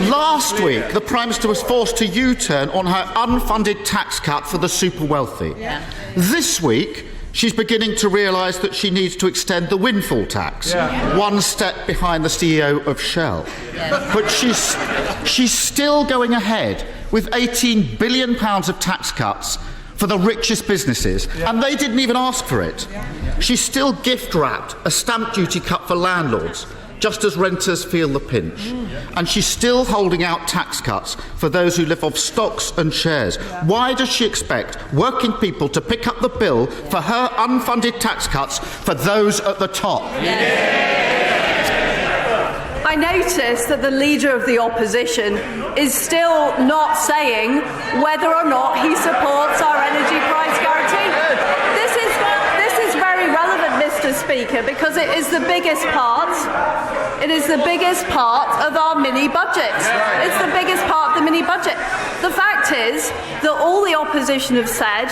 Last week, the Prime Minister was forced to U-turn on her unfunded tax cut for the super wealthy. Yeah. This week, she's beginning to realise that she needs to extend the windfall tax, one step behind the CEO of Shell. Yeah. But she's still going ahead with £18 billion of tax cuts for the richest businesses, and they didn't even ask for it. She's still gift-wrapped a stamp duty cut for landlords, just as renters feel the pinch. And she's still holding out tax cuts for those who live off stocks and shares. Why does she expect working people to pick up the bill for her unfunded tax cuts for those at the top? I notice that the Leader of the Opposition is still not saying whether or not he supports our energy price guarantee. This is very relevant, Mr. Speaker, because it is the biggest part. It is the biggest part of our mini-budget. It's the biggest part of the mini-budget. The fact is that all the opposition have said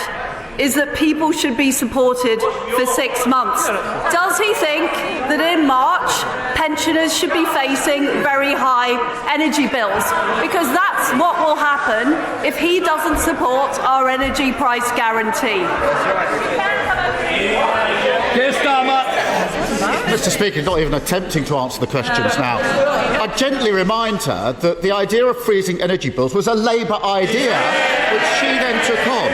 is that people should be supported for 6 months. Does he think that in March pensioners should be facing very high energy bills? Because that's what will happen if he doesn't support our energy price guarantee. Keir Starmer. Mr. Speaker, not even attempting to answer the questions now. I gently remind her that the idea of freezing energy bills was a Labour idea, which she then took on.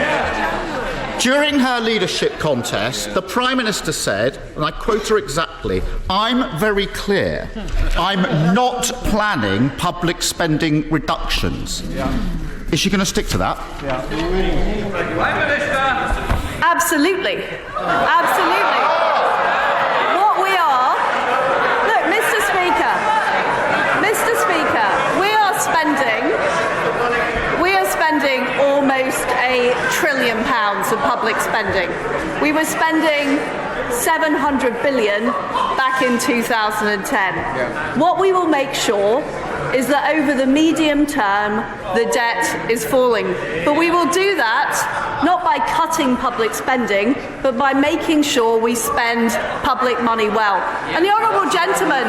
During her leadership contest, the Prime Minister said, and I quote her exactly, "I'm very clear. I'm not planning public spending reductions." Is she going to stick to that? Absolutely. Absolutely. What we are... Look, Mr. Speaker, we are spending almost £1 trillion of public spending. We were spending $700 billion back in 2010. What we will make sure is that over the medium term, the debt is falling. But we will do that not by cutting public spending, but by making sure we spend public money well. And the honourable gentleman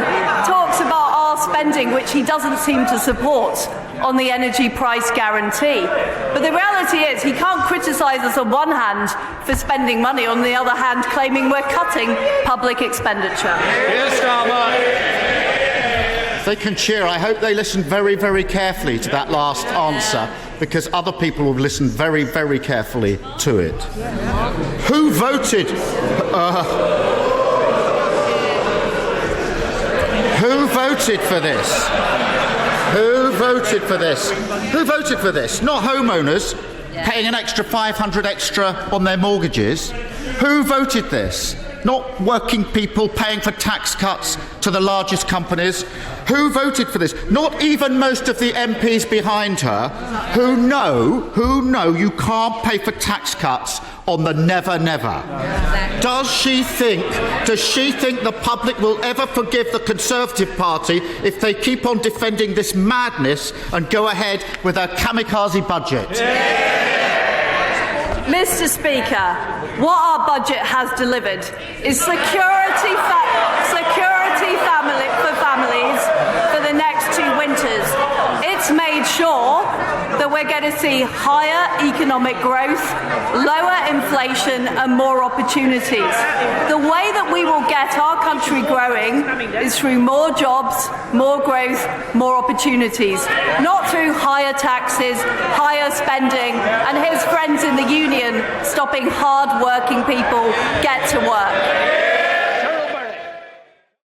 talks about our spending, which he doesn't seem to support, on the energy price guarantee. But the reality is he can't criticise us on one hand for spending money, on the other hand claiming we're cutting public expenditure. Keir Starmer. They can cheer. I hope they listen very, very carefully to that last answer, because other people will listen very, very carefully to it. Who voted? Who voted for this? Who voted for this? Who voted for this? Not homeowners paying an extra $500 extra on their mortgages. Who voted this? Not working people paying for tax cuts to the largest companies. Who voted for this? Not even most of the MPs behind her who know you can't pay for tax cuts on the never, never. Does she think the public will ever forgive the Conservative Party if they keep on defending this madness and go ahead with a kamikaze budget? Mr. Speaker, what our budget has delivered is security for families for the next 2 winters. It's made sure that we're going to see higher economic growth, lower inflation and more opportunities. The way that we will get our country growing is through more jobs, more growth, more opportunities, not through higher taxes, higher spending and his friends in the union stopping hard-working people get to work.